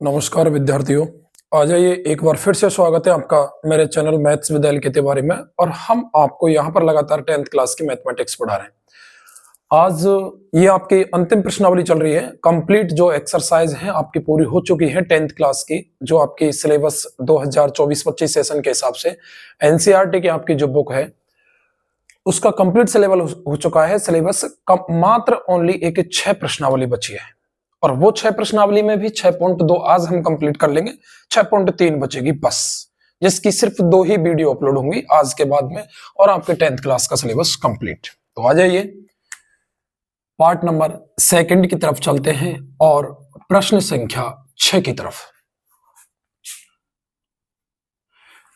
नमस्कार विद्यार्थियों। आ जाइए, एक बार फिर से स्वागत है आपका मेरे चैनल मैथ्स विद एल के तिवारी में। और हम आपको यहाँ पर लगातार 10th क्लास की मैथमेटिक्स पढ़ा रहे हैं। आज ये आपकी अंतिम प्रश्नावली चल रही है। कंप्लीट जो एक्सरसाइज है आपकी पूरी हो चुकी है 10th क्लास की, जो आपकी सिलेबस 2024-25 सेशन के हिसाब से एनसीईआरटी की आपकी जो बुक है उसका कंप्लीट सिलेबस हो चुका है। सिलेबस मात्र ओनली एक 6 प्रश्नावली बची है, और वो 6 प्रश्नावली में भी 6.2 आज हम कंप्लीट कर लेंगे। 6.3 बचेगी बस, जिसकी सिर्फ 2 ही वीडियो अपलोड होंगी आज के बाद में, और आपके 10th क्लास का सिलेबस कंप्लीट। तो आ जाइए पार्ट नंबर 2 की तरफ चलते हैं और प्रश्न संख्या 6 की तरफ।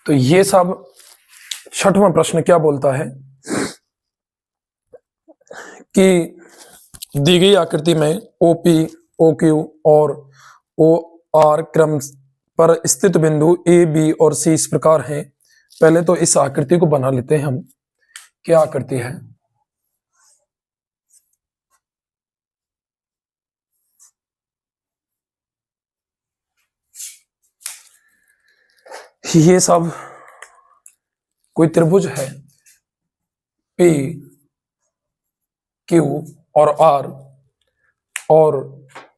तो ये सब 6वां प्रश्न क्या बोलता है कि दी गई आकृति में ओपी, ओक्यू और ओ आर क्रम पर स्थित बिंदु ए, बी और सी इस प्रकार हैं। पहले तो इस आकृति को बना लेते हैं हम। क्या आकृति है? ये सब कोई त्रिभुज है पी, क्यू और आर, और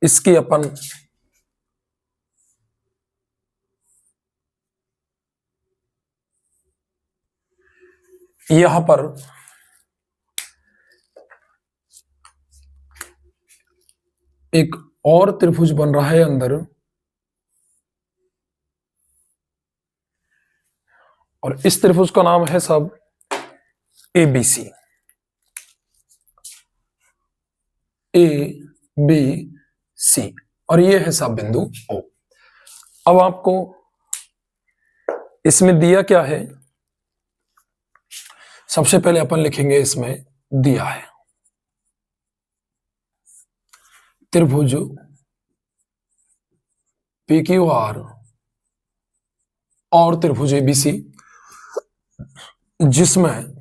इसकी अपन यहां पर एक और त्रिभुज बन रहा है अंदर, और इस त्रिभुज का नाम है सब ABC। ए बी सी, और ये है सब बिंदु O। अब आपको इसमें दिया क्या है? सबसे पहले अपन लिखेंगे इसमें दिया है त्रिभुज PQR और त्रिभुज ABC, जिसमें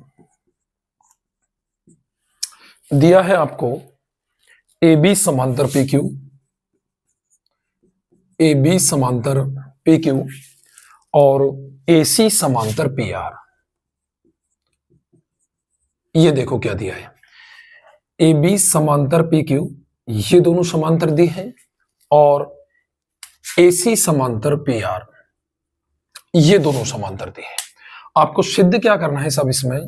दिया है आपको AB समांतर PQ, AB समांतर PQ और AC समांतर PR। ये देखो क्या दिया है, AB समांतर PQ, ये दोनों समांतर दिए हैं, और AC समांतर PR, ये दोनों समांतर दिए हैं। आपको सिद्ध क्या करना है सब इसमें?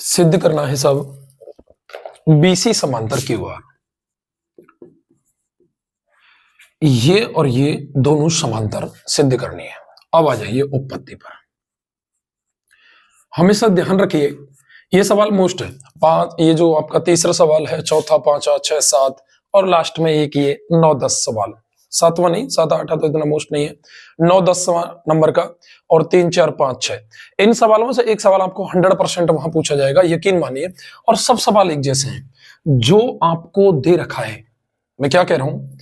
सिद्ध करना है सब BC समांतर QR। ये और ये दोनों समांतर सिद्ध करनी है। अब आ जाइए उत्पत्ति पर। हमेशा ध्यान रखिए, ये सवाल मोस्ट है। ये जो आपका तीसरा सवाल है, चौथा, पांचवा, 6, 7 और लास्ट में एक ये 9, 10 सवाल। 7वां नहीं, 7, 8 तो इतना मोस्ट नहीं है। 9, 10 नंबर का, और 3, 4, 5, 6, इन सवालों में से एक सवाल आपको 100% वहां पूछा जाएगा, यकीन मानिए। और सब सवाल एक जैसे हैं जो आपको दे रखा है। मैं क्या कह रहा हूं,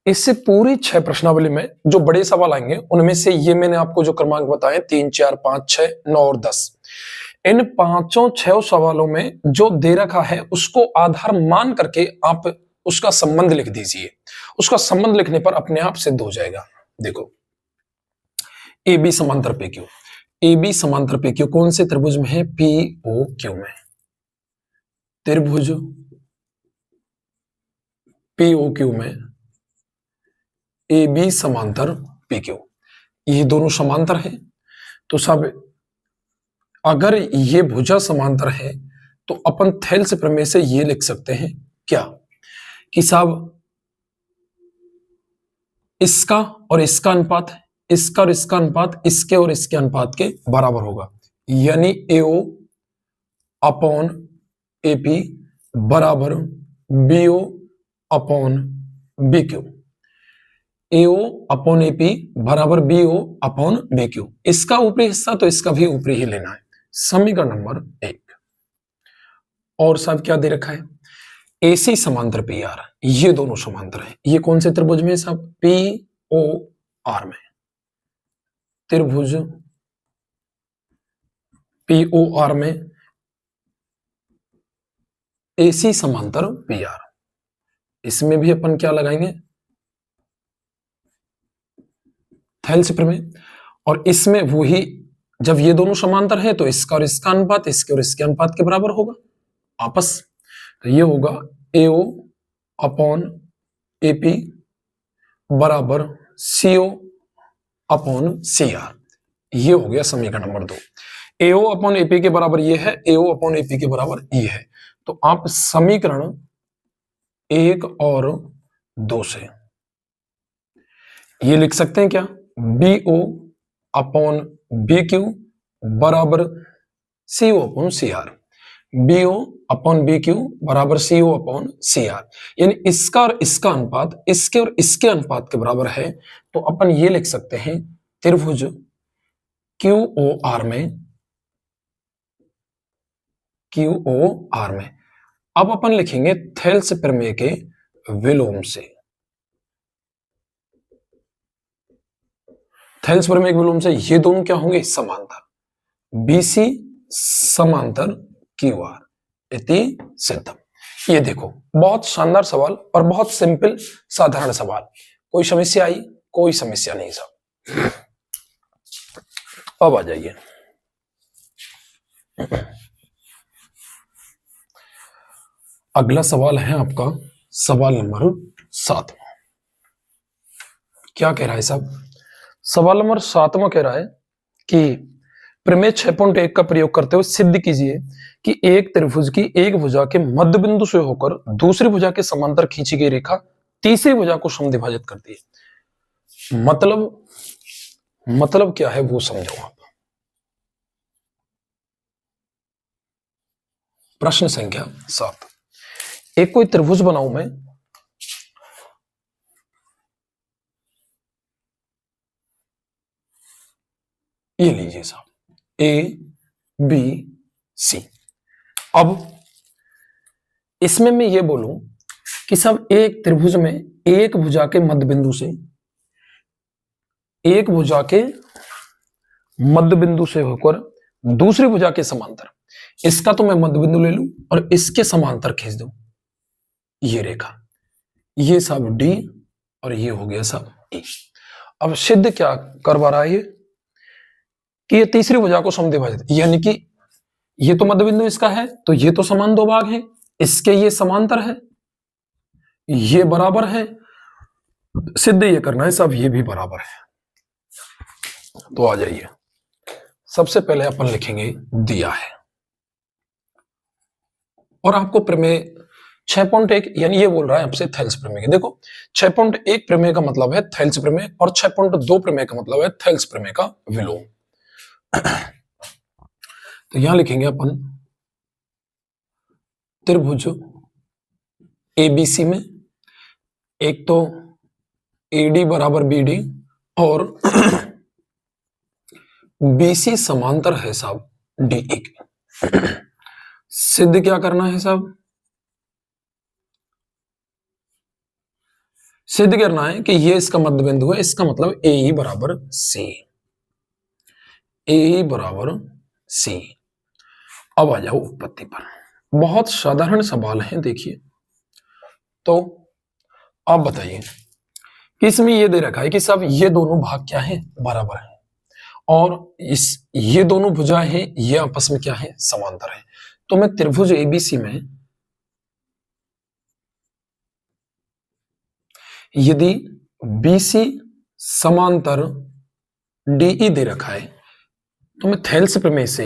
इससे पूरी 6 प्रश्नावली में जो बड़े सवाल आएंगे उनमें से ये मैंने आपको जो क्रमांक बताए 3, 4, 5, 6, 9 और 10, इन 5-6 सवालों में जो दे रखा है उसको आधार मान करके आप उसका संबंध लिख दीजिए। उसका संबंध लिखने पर अपने आप सिद्ध हो जाएगा। देखो, AB समांतर PQ, AB समांतर PQ कौन से त्रिभुज में है? POQ में। त्रिभुज POQ में AB समांतर PQ, ये दोनों समांतर है। तो सब अगर ये भुजा समांतर है तो अपन थेल्स प्रमेय से ये लिख सकते हैं क्या, कि साहब इसका और इसका अनुपात, इसका और इसका अनुपात इसके और इसके अनुपात के बराबर होगा। यानी AO अपॉन AP बराबर BO upon BQ। AO upon AP बराबर BO अपॉन BQ। इसका ऊपरी हिस्सा तो इसका भी ऊपरी ही लेना है। समीकरण नंबर 1। और सब क्या दे रखा है? AC समांतर PR, ये दोनों समांतर हैं। ये कौन से त्रिभुज में? सब POR में। त्रिभुज POR में AC समांतर PR। इसमें भी अपन क्या लगाएंगे, थेल्स प्रमेय। और इसमें वही, जब ये दोनों समांतर है तो इसका और इसका अनुपात इसके और इसके अनुपात के बराबर होगा आपस। तो ये होगा AO अपॉन AP बराबर CO अपॉन CR। ये हो गया समीकरण नंबर 2। AO अपॉन AP के बराबर ये है, AO अपॉन AP के बराबर ये है। तो आप समीकरण 1 और 2 से ये लिख सकते हैं क्या, BO अपॉन BQ बराबर CO upon CR। BO upon BQ बराबर CO अपॉन CR, यानी इसका और इसका अनुपात इसके और इसके अनुपात के बराबर है। तो अपन ये लिख सकते हैं त्रिभुज QOR में अब अपन लिखेंगे थेल्स प्रमेय के विलोम से। थेल्स प्रमेय के विलोम से ये दोनों क्या होंगे, समांतर, BC समांतर QR इति सिद्धम। ये देखो बहुत शानदार सवाल और बहुत सिंपल साधारण सवाल। कोई समस्या आई, कोई समस्या नहीं साहब। अब आ जाइए अगला सवाल है आपका सवाल नंबर 7। क्या कह रहा है साहब, सवाल नंबर 7 कह रहा है कि प्रमेय 6.1 का प्रयोग करते हुए सिद्ध कीजिए कि एक त्रिभुज की एक भुजा के मध्य बिंदु से होकर दूसरी भुजा के समांतर खींची गई रेखा तीसरी भुजा को समद्विभाजित करती है। मतलब क्या है वो समझो आप। प्रश्न संख्या 7, एक कोई त्रिभुज बनाऊं मैं, ये लीजिए साहब ABC। अब इसमें मैं ये बोलूं कि सब एक त्रिभुज में एक भुजा के मध्य बिंदु से, एक भुजा के मध्य बिंदु से होकर दूसरी भुजा के समांतर, इसका तो मैं मध्य बिंदु ले लूं और इसके समांतर खींच दूं ये रेखा, ये सब D और ये हो गया सब E। अब सिद्ध क्या करवा रहा है ये कि ये तीसरी भुजा को समद्विभाजित, यानी कि ये तो मध्य बिंदु इसका है तो ये तो समान दो भाग है, इसके ये समांतर है, ये बराबर है, सिद्ध ये करना है सब ये भी बराबर है। तो आ जाइए सबसे पहले अपन लिखेंगे दिया है, और आपको प्रमेय 6.1 यानी ये बोल रहा है आपसे थेल्स प्रमेय। देखो 6.1 प्रमेय का मतलब है थेल्स प्रमेय और 6.2 प्रमेय का मतलब है थेल्स प्रमेय का विलोम। तो यहां लिखेंगे अपन त्रिभुज ABC में एक तो AD बराबर BD और BC समांतर है साहब DE के। सिद्ध क्या करना है साहब, सिद्ध करना है कि ये इसका मध्य बिंदु है, इसका मतलब AE बराबर C, AE बराबर C। अब आ जाओ उत्पत्ति पर, बहुत साधारण सवाल है देखिए। तो आप बताइए कि इसमें ये दे रखा है कि सब ये दोनों भाग क्या है, बराबर है, और ये दोनों भुजाएं हैं ये आपस में क्या है, समांतर है। तो मैं त्रिभुज ABC में यदि BC समांतर DE दे रखा है तो मैं थेल्स प्रमेय से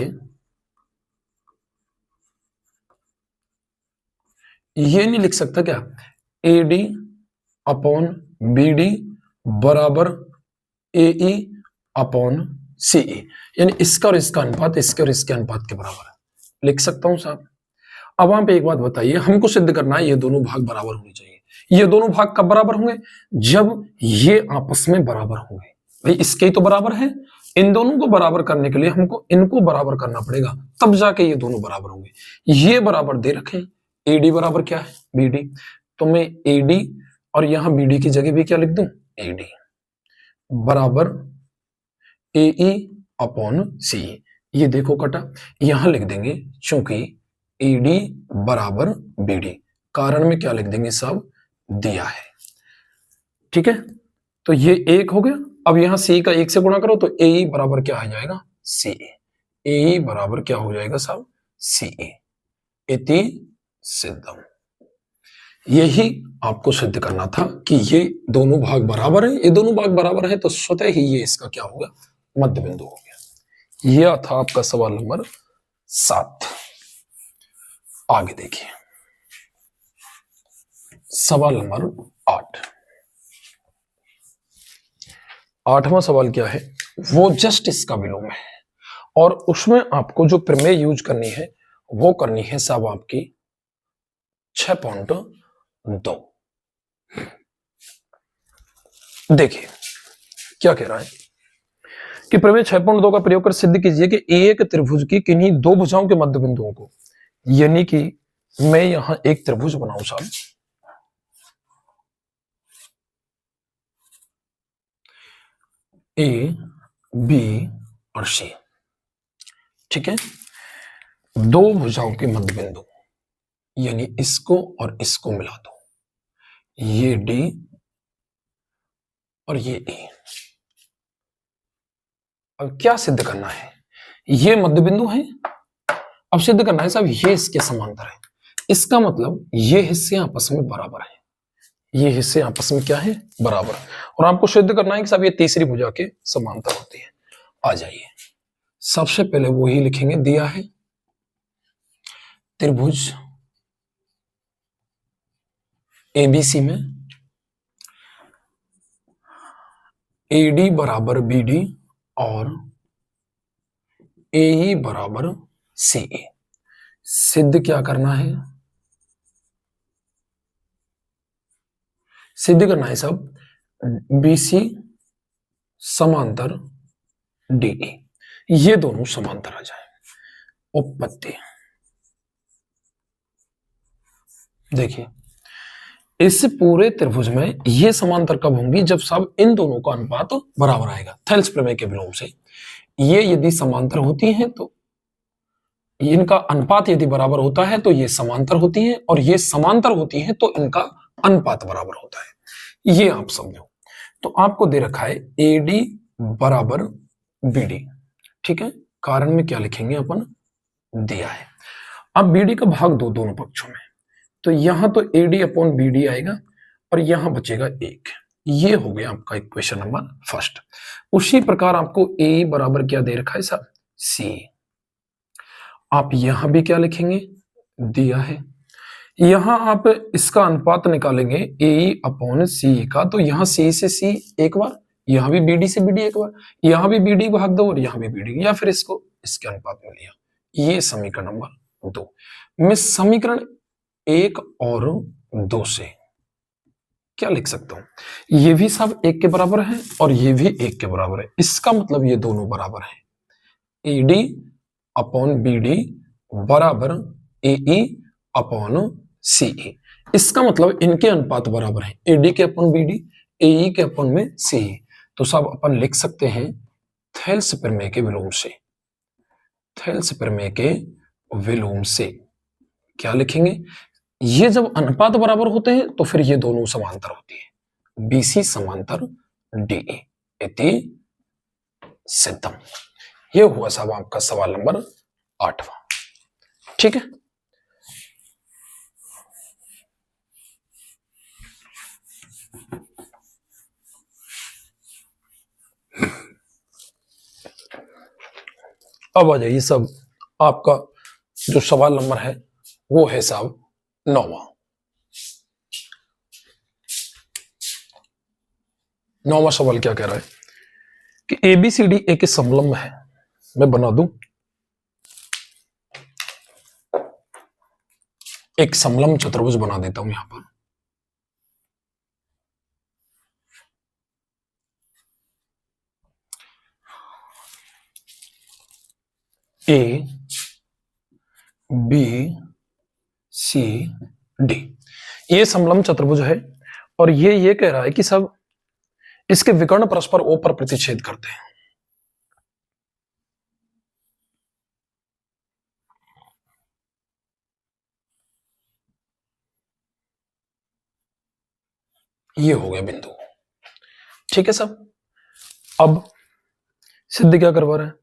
ये नहीं लिख सकता क्या, AD अपॉन BD बराबर AE अपॉन CE, यानी इसका और इसका अनुपात इसके और इसके अनुपात के बराबर है, लिख सकता हूं साहब। अब आप एक बात बताइए, हमको सिद्ध करना है ये दोनों भाग बराबर होने चाहिए। ये दोनों भाग कब बराबर होंगे, जब ये आपस में बराबर होंगे। भाई इसके ही तो बराबर है, इन दोनों को बराबर करने के लिए हमको इनको बराबर करना पड़ेगा, तब जाके ये दोनों बराबर होंगे। ये बराबर दे रखे, AD बराबर क्या है BD, तो मैं AD और यहां BD की जगह भी क्या लिख दूं, AD बराबर AE अपॉन CE। ये देखो कटा, यहां लिख देंगे चूंकि AD बराबर BD। कारण में क्या लिख देंगे साहब, दिया है। ठीक है, तो ये 1 हो गया। अब यहां C का 1 से गुणा करो तो AE बराबर क्या आ जाएगा, CA। AE बराबर क्या हो जाएगा साहब, CA। इति सिद्धम। यही आपको सिद्ध करना था कि ये दोनों भाग बराबर है। ये दोनों भाग बराबर है तो स्वतः ही ये इसका क्या होगा, मध्य बिंदु हो गया। यह था आपका सवाल नंबर 7। आगे देखिए सवाल नंबर 8। 8वां सवाल क्या है, वो जस्ट इसका विलोम है और उसमें आपको जो प्रमेय यूज करनी है वो करनी है साहब आपकी 6.2। देखिए क्या कह रहा है कि प्रमेय 6.2 का प्रयोग कर सिद्ध कीजिए कि एक त्रिभुज की किन्हीं दो भुजाओं के मध्य बिंदुओं को, यानी कि मैं यहां एक त्रिभुज बनाऊं साहब, A, B और C। ठीक है, दो भुजाओं के मध्य बिंदु यानी इसको और इसको मिला दो, ये D और ये E। अब क्या सिद्ध करना है, ये मध्य बिंदु है। अब सिद्ध करना है साहब ये इसके समांतर है। इसका मतलब ये हिस्से आपस में बराबर है, ये हिस्से आपस में क्या है, बराबर। और आपको सिद्ध करना है कि साहब ये तीसरी भुजा के समांतर होती है। आ जाइए, सबसे पहले वो ही लिखेंगे, दिया है त्रिभुज ABC में AD बराबर BD और AE बराबर CE। सिद्ध क्या करना है, सिद्ध करना है साहब BC समांतर DE, ये दोनों समांतर आ जाए। उपपत्ति देखिए, इस पूरे त्रिभुज में ये समांतर कब होंगी, जब सब इन दोनों का अनुपात बराबर आएगा। थेल्स प्रमेय के विलोम से ये यदि समांतर होती हैं तो इनका अनुपात यदि बराबर होता है तो ये समांतर होती हैं, और ये समांतर होती हैं तो इनका अनुपात बराबर होता है। ये आप समझो। तो आपको दे रखा है AD बराबर BD। ठीक है, कारण में क्या लिखेंगे अपन, दिया है। अब BD का भाग दो दोनों पक्षों में, तो यहां तो AD अपॉन BD आएगा और यहां बचेगा 1। ये हो गया आपका इक्वेशन नंबर फर्स्ट। उसी प्रकार आपको AE बराबर क्या दे रखा है साहब, C। आप यहां भी क्या लिखेंगे, दिया है। यहां आप इसका अनुपात निकालेंगे AE अपॉन CE का, तो यहां C से C एक बार, यहां भी BD से BD एक बार, यहां भी BD भाग दो और यहां भी BD, या फिर इसको इसके अनुपात में लिया। ये समीकरण नंबर 2। मैं समीकरण 1 और 2 से क्या लिख सकता हूं, ये भी सब 1 के बराबर है और ये भी 1 के बराबर है। इसका मतलब ये दोनों बराबर है। AD अपॉन BD बराबर AE अपॉन CE। इसका मतलब इनके अनुपात बराबर है, AD के अपॉन BD, AE के अपॉन में CE। तो सब अपन लिख सकते हैं थेल्स प्रमेय के विलोम से, थेल्स प्रमेय के विलोम से क्या लिखेंगे, ये जब अनुपात बराबर होते हैं तो फिर ये दोनों समांतर होती है, BC समांतर DE इति सिद्धम। ये हुआ साहब आपका सवाल नंबर 8वां। ठीक है, अब आ जाइए सब आपका जो सवाल नंबर है वो है साहब 9वां। 9वां सवाल क्या कह रहा है कि ABCD एक समलंब है। मैं बना दूं, एक समलंब चतुर्भुज बना देता हूं यहां पर। A B C D ये समलंब चतुर्भुज है और ये कह रहा है कि सब इसके विकर्ण परस्पर O पर प्रतिच्छेद करते हैं। ये हो गया बिंदु। ठीक है सब। अब सिद्ध क्या करवा रहे हैं,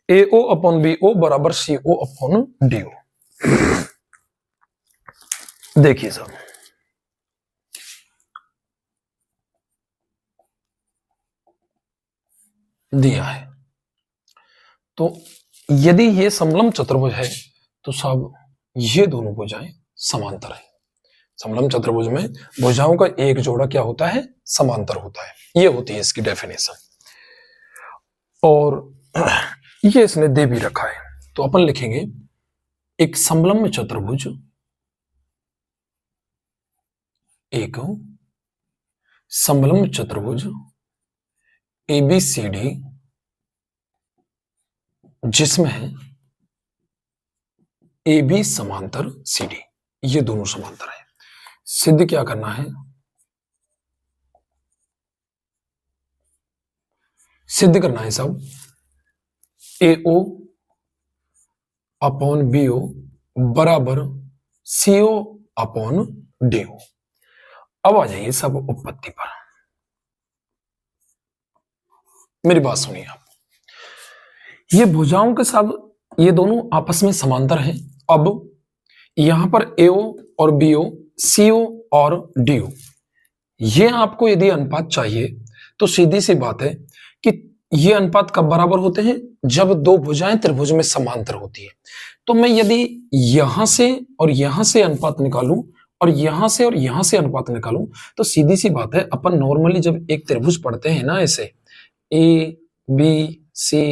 AO अपॉन BO बराबर CO अपॉन DO। देखिए सब, दिया है तो यदि ये समलंब चतुर्भुज है तो सब ये दोनों भुजाएं समांतर है। समलंब चतुर्भुज में भुजाओं का एक जोड़ा क्या होता है, समांतर होता है। ये होती है इसकी डेफिनेशन। और ये इसने दे भी रखा है, तो अपन लिखेंगे एक समलंब चतुर्भुज, एक समलंब चतुर्भुज ABCD जिसमें AB समांतर CD, ये दोनों समांतर है। सिद्ध क्या करना है, सिद्ध करना है सब AO अपॉन BO बराबर CO अपॉन DO। अब आ जाइए सब उत्पत्ति पर, मेरी बात सुनिए आप। ये भुजाओं के सब ये दोनों आपस में समांतर हैं। अब यहां पर AO और BO, CO और DO, ये आपको यदि अनुपात चाहिए तो सीधी सी बात है कि ये अनुपात कब बराबर होते हैं, जब दो भुजाएं त्रिभुज में समांतर होती है। तो मैं यदि यहां से और यहां से अनुपात निकालूं और यहां से और यहां से अनुपात निकालूं तो सीधी सी बात है, अपन नॉर्मली जब एक त्रिभुज पढ़ते हैं ना, ऐसे ABC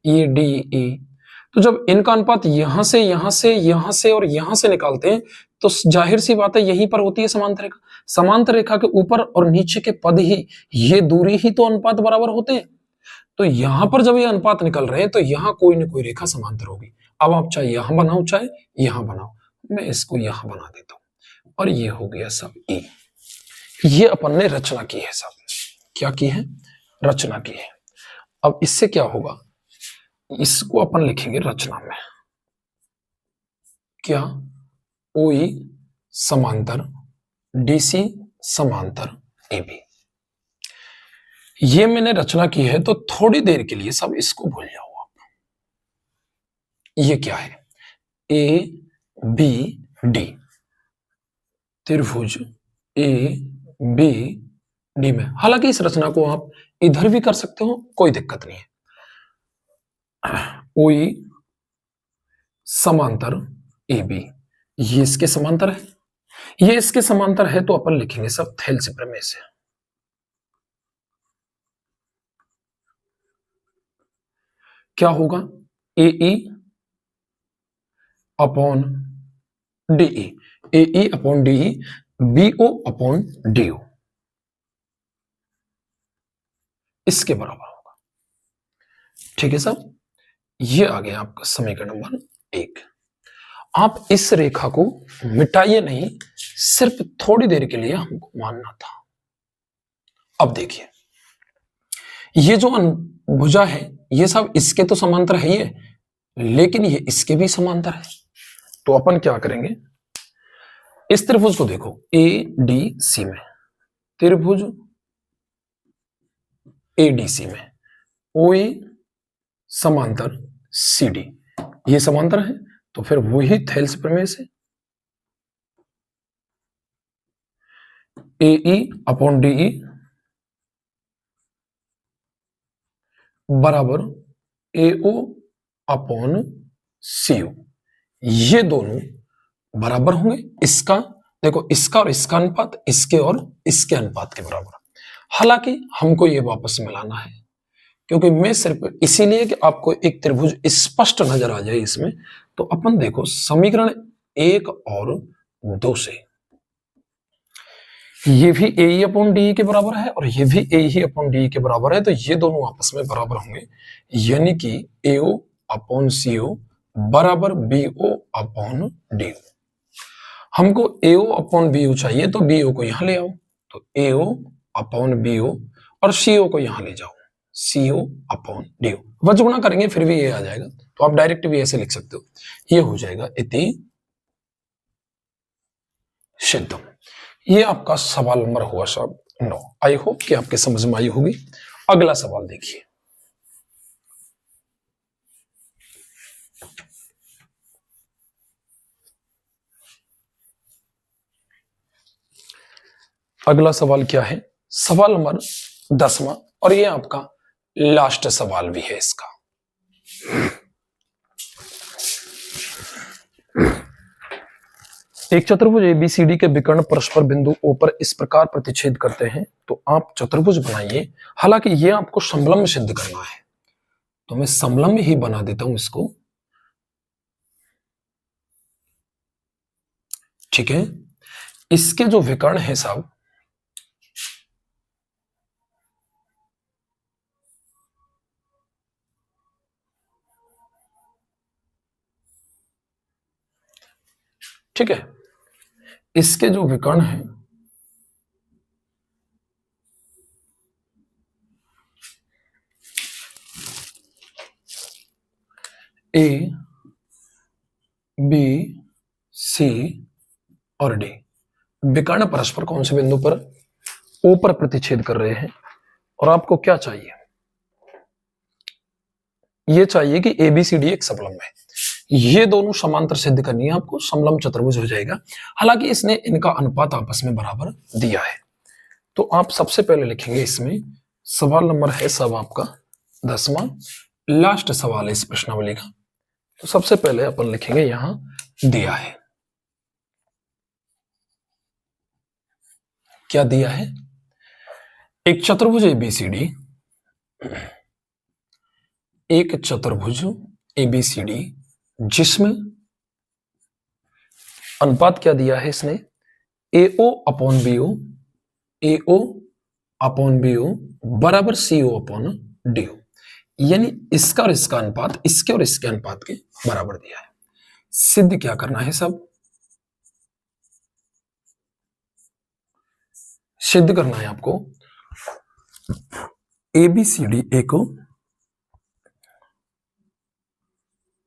EDE, तो जब इनका अनुपात यहां से यहां से यहां से और यहां से निकालते हैं तो जाहिर सी बात है यहीं पर होती है समांतर रेखा। समांतर रेखा के ऊपर और नीचे के पद ही, ये दूरी ही तो अनुपात बराबर होते हैं। तो यहां पर जब ये अनुपात निकल रहे हैं तो यहां कोई ना कोई रेखा समांतर होगी। अब आप चाहे यहां बनाओ चाहे यहां बनाओ, मैं इसको यहां बना देता हूं और ये हो गया सब E। ये अपन ने रचना की है सब, क्या की है, रचना की है। अब इससे क्या होगा, इसको अपन लिखेंगे रचना में, क्या OE समांतर DC समांतर AB। ये मैंने रचना की है तो थोड़ी देर के लिए सब इसको भूल जाओ आप। ये क्या है, ABD त्रिभुज ABD में, हालांकि इस रचना को आप इधर भी कर सकते हो, कोई दिक्कत नहीं है। OE समांतर AB, ये इसके समांतर है, ये इसके समांतर है, तो अपन लिखेंगे सब थेल्स प्रमेय से। क्या होगा, AE upon DE, AE upon DE BO upon DO, इसके बराबर होगा। ठीक है सब, ये आ गया आपका समीकरण नंबर 1। आप इस रेखा को मिटाइए नहीं, सिर्फ थोड़ी देर के लिए हमको मानना था। अब देखिए, ये जो भुजा है ये सब इसके तो समांतर है ही है, लेकिन ये इसके भी समांतर है। तो अपन क्या करेंगे, इस त्रिभुज को देखो ADC में, त्रिभुज ADC में OE समांतर CD, ये समांतर है, तो फिर वही थेल्स प्रमेय से AE अपॉन DE बराबर AO अपॉन CO, ये दोनों बराबर होंगे। इसका देखो, इसका और इसका अनुपात इसके और इसके अनुपात के बराबर। हालांकि हमको ये वापस मिलाना है, क्योंकि मैं सिर्फ इसीलिए कि आपको एक त्रिभुज स्पष्ट नजर आ जाए इसमें। तो अपन देखो समीकरण 1 और 2 से, ये भी AE अपॉन DE के बराबर है और ये भी AE अपॉन DE के बराबर है, तो ये दोनों आपस में बराबर होंगे, यानी कि AO अपॉन CO बराबर BO अपॉन DO। हमको AO अपॉन BO चाहिए, तो BO को यहां ले आओ, तो AO अपॉन BO और CO को यहां ले जाओ, CO अपॉन DO। वज्र गुणा करेंगे फिर भी ये आ जाएगा, तो आप डायरेक्ट भी ऐसे लिख सकते हो, ये हो जाएगा इति सिद्धम। ये आपका सवाल नंबर हुआ साहब 9। आई होप कि आपके समझ में आई होगी। अगला सवाल देखिए। अगला सवाल क्या है? सवाल नंबर 10वां, और ये आपका लास्ट सवाल भी है इसका। एक चतुर्भुज एबीसीडी के विकर्ण परस्पर बिंदु ओ पर इस प्रकार प्रतिच्छेद करते हैं, तो आप चतुर्भुज बनाइए। हालांकि ये आपको समलंब सिद्ध करना है, तो मैं समलंब ही बना देता हूं इसको। ठीक है, इसके जो विकर्ण है साहब, ठीक है, इसके जो विकर्ण है ए, बी, सी और डी, विकर्ण परस्पर कौन से बिंदु पर? ओ पर प्रतिच्छेद कर रहे हैं। और आपको क्या चाहिए? ये चाहिए कि एबीसीडी एक समलंब है। ये दोनों समांतर सिद्ध करनी है आपको, समलंब चतुर्भुज हो जाएगा। हालांकि इसने इनका अनुपात आपस में बराबर दिया है। तो आप सबसे पहले लिखेंगे इसमें, सवाल नंबर है सब आपका 10वां, लास्ट सवाल है इस प्रश्नावली का। तो सबसे पहले अपन लिखेंगे यहां दिया है, क्या दिया है? एक चतुर्भुज एबीसीडी, एक चतुर्भुज एबीसीडी जिसमें अनुपात क्या दिया है इसने? AO upon BO, AO upon BO बराबर सीओ अपॉन डीओ, यानी इसका और इसका अनुपात इसके और इसके अनुपात के बराबर दिया है। सिद्ध क्या करना है सब? सिद्ध करना है आपको एबीसीडी एक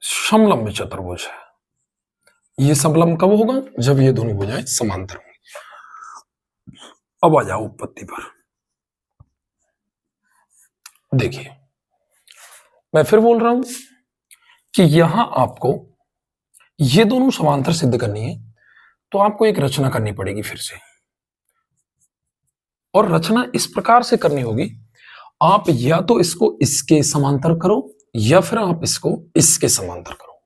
समलंब चतुर्भुज है। ये समलंब कब होगा? जब ये दोनों भुजाएं समांतर होंगी। अब आ जाओ उत्पत्ति पर। देखिए, मैं फिर बोल रहा हूं कि यहां आपको ये दोनों समांतर सिद्ध करनी है, तो आपको एक रचना करनी पड़ेगी फिर से। और रचना इस प्रकार से करनी होगी, आप या तो इसको इसके समांतर करो या फिर आप इसको इसके समांतर करो।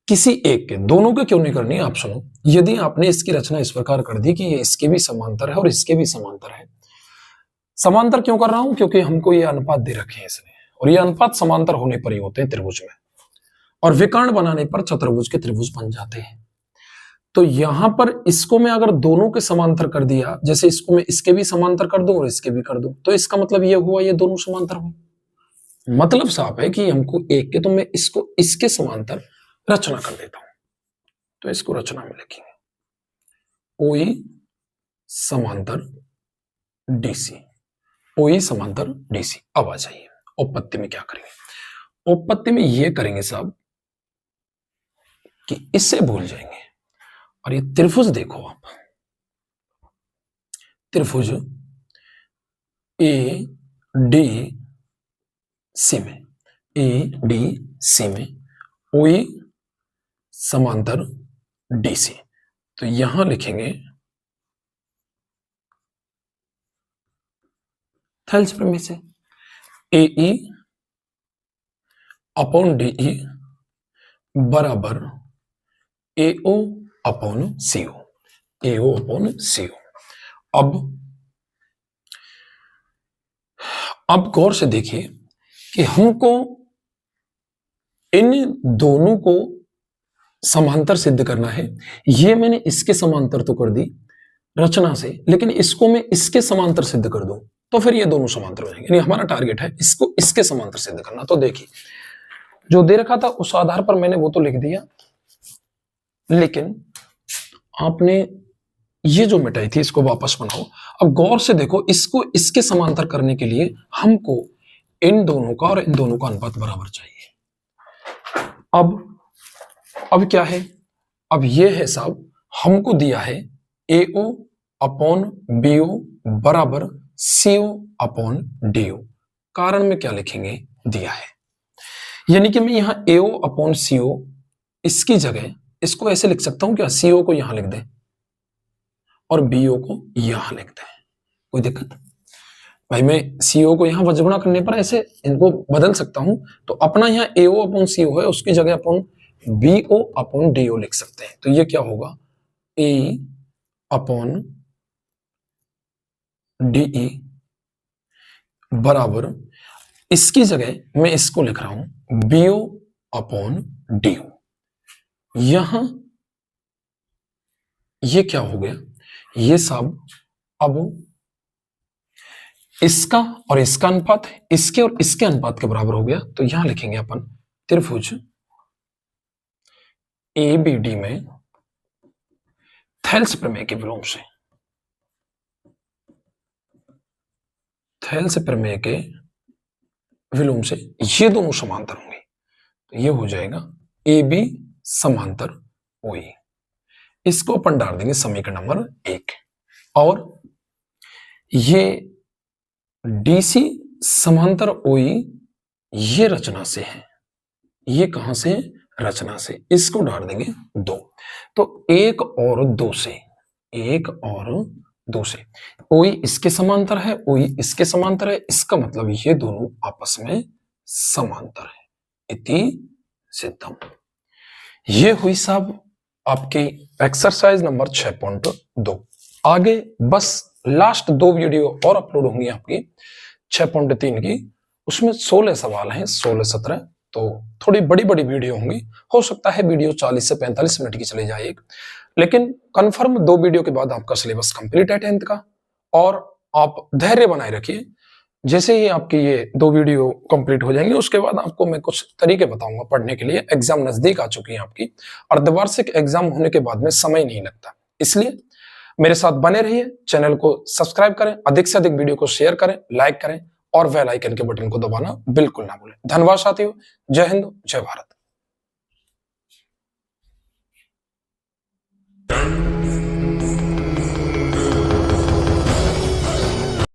किसी एक के, दोनों के क्यों नहीं करनी? आप सुनो, यदि आपने इसकी रचना इस प्रकार कर दी कि ये इसके भी समांतर है और इसके भी समांतर है। समांतर क्यों कर रहा हूं? क्योंकि हमको ये अनुपात दे रखे हैं इसने, और ये अनुपात समांतर होने पर ही होते हैं त्रिभुज में, और विकर्ण बनाने पर चतुर्भुज के त्रिभुज बन जाते हैं। तो यहां पर इसको मैं अगर दोनों के समांतर कर दिया, जैसे इसको मैं इसके भी समांतर कर दूं और इसके भी कर दूं, तो इसका मतलब ये हुआ ये दोनों समांतर हुए। मतलब साफ है कि हमको एक के, तो मैं इसको इसके समांतर रचना कर देता हूं। तो इसको रचना में लिखेंगे ओई समांतर डीसी, ओई समांतर डीसी। अब आ जाइए औपत्ति में क्या करेंगे? औपत्ति में ये करेंगे साहब कि इससे भूल जाएंगे, और ये त्रिभुज देखो आप, त्रिभुज ए डी सी में, ए डी सी में ओई समांतर डीसी। तो यहां लिखेंगे थेल्स प्रमेय से ए ई अपॉन डीई बराबर AO upon CO, AO upon CO. अब गौर से देखिए कि हमको इन दोनों को समांतर सिद्ध करना है। ये मैंने इसके समांतर तो कर दी रचना से, लेकिन इसको मैं इसके समांतर सिद्ध कर दूं तो फिर ये दोनों समांतर हो जाएंगे। यानी हमारा टारगेट है इसको इसके समांतर सिद्ध करना। तो देखिए, जो दे रखा था उस आधार पर मैंने वो तो लिख दिया, लेकिन आपने ये जो मिटाई थी इसको वापस बनाओ। अब गौर से देखो, इसको इसके समांतर करने के लिए हमको इन दोनों का और इन दोनों का अनुपात बराबर चाहिए। अब क्या है? अब ये है साहब, हमको दिया है एओ अपॉन BO बराबर CO अपॉन DO। कारण में क्या लिखेंगे दिया है, यानी कि मैं यहां AO अपॉन CO इसकी जगह इसको ऐसे लिख सकता हूं क्या, CO को यहां लिख दें और BO को यहां लिख दें, कोई दिक्कत भाई? मैं CO को यहां वज्रगुणा करने पर ऐसे इनको बदल सकता हूं, तो अपना यहां AO अपॉन CO है, उसकी जगह अपन BO अपॉन DO लिख सकते हैं। तो ये क्या होगा, A अपॉन DE बराबर, इसकी जगह मैं इसको लिख रहा हूं BO अपॉन DO। यहां ये क्या हो गया, ये सब अब इसका और इसका अनुपात इसके और इसके अनुपात के बराबर हो गया। तो यहां लिखेंगे अपन त्रिभुज ABD में थेल्स प्रमेय के विलोम से, थेल्स प्रमेय के विलोम से ये दोनों समांतर होंगे। तो ये हो जाएगा AB समांतर OE। इसको अपन डाल देंगे समीकरण नंबर 1। और ये DC समांतर OE ये रचना से है, ये कहां से, रचना से, इसको डाल देंगे 2। तो 1 और 2 से, 1 और 2 से OE इसके समांतर है, OE इसके समांतर है, इसका मतलब ये दोनों आपस में समांतर है, इति सिद्धम। ये हुई साहब आपकी एक्सरसाइज नंबर 6.2। आगे बस लास्ट 2 वीडियो और अपलोड होंगी आपकी 6.3 की, उसमें 16 सवाल हैं, 16-17, तो थोड़ी बड़ी बड़ी वीडियो होंगी। हो सकता है वीडियो 40 से 45 मिनट की चली जाए, लेकिन कंफर्म 2 वीडियो के बाद आपका सिलेबस कंप्लीट है 10th का। और आप धैर्य बनाए रखिए, जैसे ही आपकी ये 2 वीडियो कंप्लीट हो जाएंगे उसके बाद आपको मैं कुछ तरीके बताऊंगा पढ़ने के लिए। एग्जाम नजदीक आ चुकी है आपकी, अर्धवार्षिक एग्जाम होने के बाद में समय नहीं लगता, इसलिए मेरे साथ बने रहिए। चैनल को सब्सक्राइब करें, अधिक से अधिक वीडियो को शेयर करें, लाइक करें और बेल आइकन के बटन को दबाना बिल्कुल ना भूलें। धन्यवाद साथियों, जय हिंद, जय भारत।